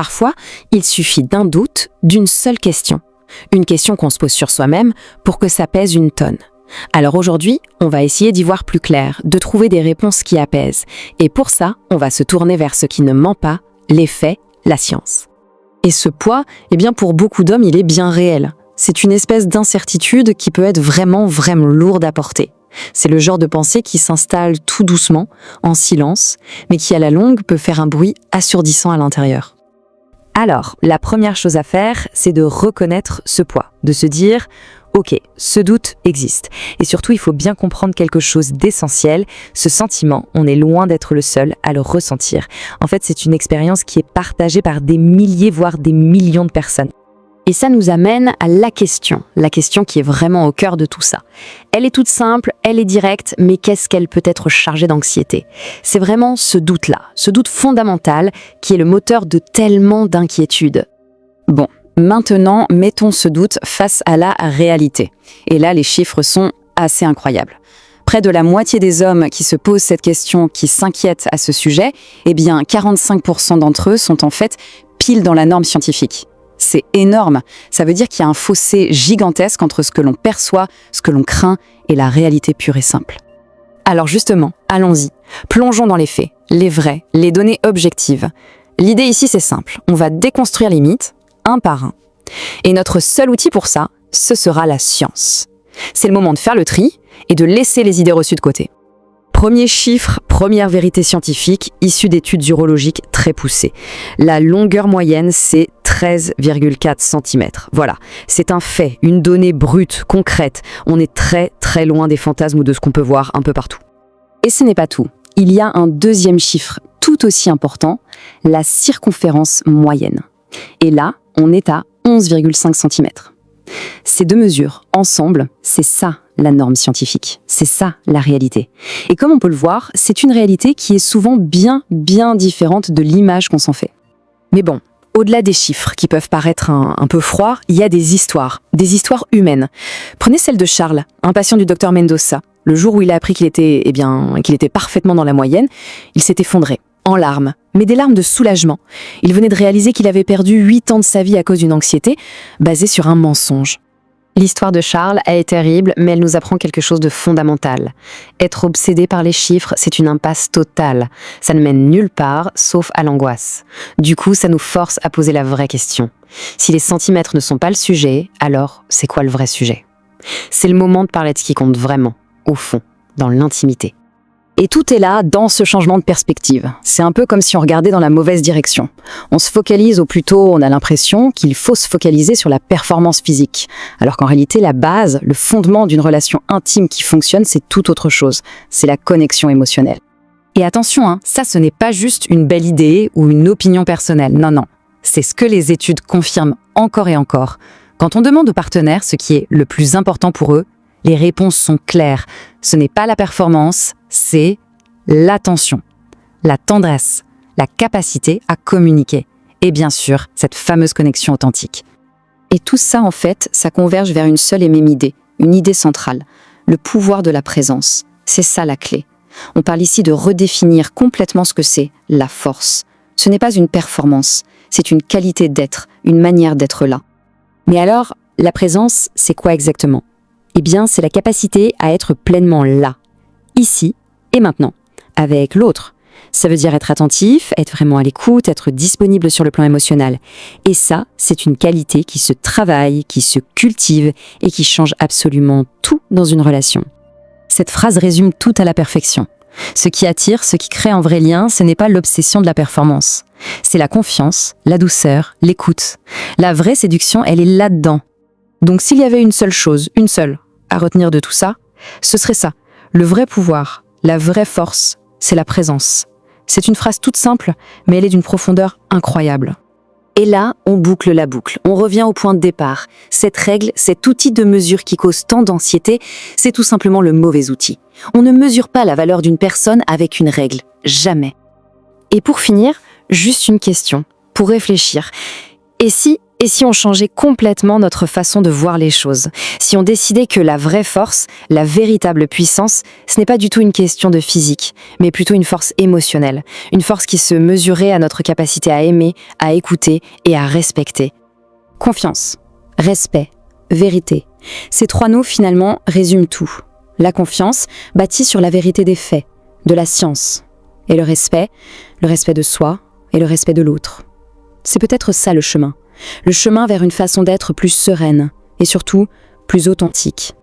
Parfois, il suffit d'un doute, d'une seule question. Une question qu'on se pose sur soi-même pour que ça pèse une tonne. Alors aujourd'hui, on va essayer d'y voir plus clair, de trouver des réponses qui apaisent. Et pour ça, on va se tourner vers ce qui ne ment pas, les faits, la science. Et ce poids, pour beaucoup d'hommes, il est bien réel. C'est une espèce d'incertitude qui peut être vraiment lourde à porter. C'est le genre de pensée qui s'installe tout doucement, en silence, mais qui à la longue peut faire un bruit assourdissant à l'intérieur. Alors, la première chose à faire, c'est de reconnaître ce poids, de se dire « Ok, ce doute existe ». Et surtout, il faut bien comprendre quelque chose d'essentiel. Ce sentiment, on est loin d'être le seul à le ressentir. En fait, c'est une expérience qui est partagée par des milliers, voire des millions de personnes. Et ça nous amène à la question qui est vraiment au cœur de tout ça. Elle est toute simple, elle est directe, mais qu'est-ce qu'elle peut être chargée d'anxiété? C'est vraiment ce doute-là, ce doute fondamental qui est le moteur de tellement d'inquiétudes. Bon, maintenant, mettons ce doute face à la réalité. Et là, les chiffres sont assez incroyables. Près de la moitié des hommes qui se posent cette question, qui s'inquiètent à ce sujet, 45% d'entre eux sont en fait pile dans la norme scientifique. C'est énorme. Ça veut dire qu'il y a un fossé gigantesque entre ce que l'on perçoit, ce que l'on craint et la réalité pure et simple. Alors justement, allons-y. Plongeons dans les faits, les vrais, les données objectives. L'idée ici, c'est simple. On va déconstruire les mythes, un par un. Et notre seul outil pour ça, ce sera la science. C'est le moment de faire le tri et de laisser les idées reçues de côté. Premier chiffre, première vérité scientifique, issue d'études urologiques très poussées. La longueur moyenne, c'est 13,4 cm. Voilà, c'est un fait, une donnée brute, concrète. On est très loin des fantasmes ou de ce qu'on peut voir un peu partout. Et ce n'est pas tout. Il y a un deuxième chiffre tout aussi important, la circonférence moyenne. Et là, on est à 11,5 cm. Ces deux mesures, ensemble, c'est ça la norme scientifique. C'est ça la réalité. Et comme on peut le voir, c'est une réalité qui est souvent bien différente de l'image qu'on s'en fait. Mais bon, au-delà des chiffres qui peuvent paraître un peu froids, il y a des histoires humaines. Prenez celle de Charles, un patient du docteur Mendoza. Le jour où il a appris qu'il était parfaitement dans la moyenne, il s'est effondré, en larmes, mais des larmes de soulagement. Il venait de réaliser qu'il avait perdu 8 ans de sa vie à cause d'une anxiété basée sur un mensonge. L'histoire de Charles, elle est terrible, mais elle nous apprend quelque chose de fondamental. Être obsédé par les chiffres, c'est une impasse totale. Ça ne mène nulle part, sauf à l'angoisse. Du coup, ça nous force à poser la vraie question. Si les centimètres ne sont pas le sujet, alors c'est quoi le vrai sujet? C'est le moment de parler de ce qui compte vraiment, au fond, dans l'intimité. Et tout est là dans ce changement de perspective. C'est un peu comme si on regardait dans la mauvaise direction. On se focalise, ou plutôt on a l'impression qu'il faut se focaliser sur la performance physique. Alors qu'en réalité, la base, le fondement d'une relation intime qui fonctionne, c'est tout autre chose. C'est la connexion émotionnelle. Et attention, ça ce n'est pas juste une belle idée ou une opinion personnelle. Non. C'est ce que les études confirment encore et encore. Quand on demande aux partenaires ce qui est le plus important pour eux, les réponses sont claires. Ce n'est pas la performance, c'est l'attention, la tendresse, la capacité à communiquer. Et bien sûr, cette fameuse connexion authentique. Et tout ça, en fait, ça converge vers une seule et même idée, une idée centrale, le pouvoir de la présence. C'est ça la clé. On parle ici de redéfinir complètement ce que c'est, la force. Ce n'est pas une performance, c'est une qualité d'être, une manière d'être là. Mais alors, la présence, c'est quoi exactement? C'est la capacité à être pleinement là, ici et maintenant, avec l'autre. Ça veut dire être attentif, être vraiment à l'écoute, être disponible sur le plan émotionnel. Et ça, c'est une qualité qui se travaille, qui se cultive et qui change absolument tout dans une relation. Cette phrase résume tout à la perfection. Ce qui attire, ce qui crée un vrai lien, ce n'est pas l'obsession de la performance. C'est la confiance, la douceur, l'écoute. La vraie séduction, elle est là-dedans. Donc s'il y avait une seule chose, à retenir de tout ça, ce serait ça. Le vrai pouvoir, la vraie force, c'est la présence. C'est une phrase toute simple, mais elle est d'une profondeur incroyable. Et là, on boucle la boucle. On revient au point de départ. Cette règle, cet outil de mesure qui cause tant d'anxiété, c'est tout simplement le mauvais outil. On ne mesure pas la valeur d'une personne avec une règle. Jamais. Et pour finir, juste une question, pour réfléchir. Et si Et si on changeait complètement notre façon de voir les choses? Si on décidait que la vraie force, la véritable puissance, ce n'est pas du tout une question de physique, mais plutôt une force émotionnelle, une force qui se mesurait à notre capacité à aimer, à écouter et à respecter. Confiance, respect, vérité. Ces trois mots finalement résument tout. La confiance, bâtie sur la vérité des faits, de la science. Et le respect de soi et le respect de l'autre. C'est peut-être ça le chemin vers une façon d'être plus sereine et surtout plus authentique.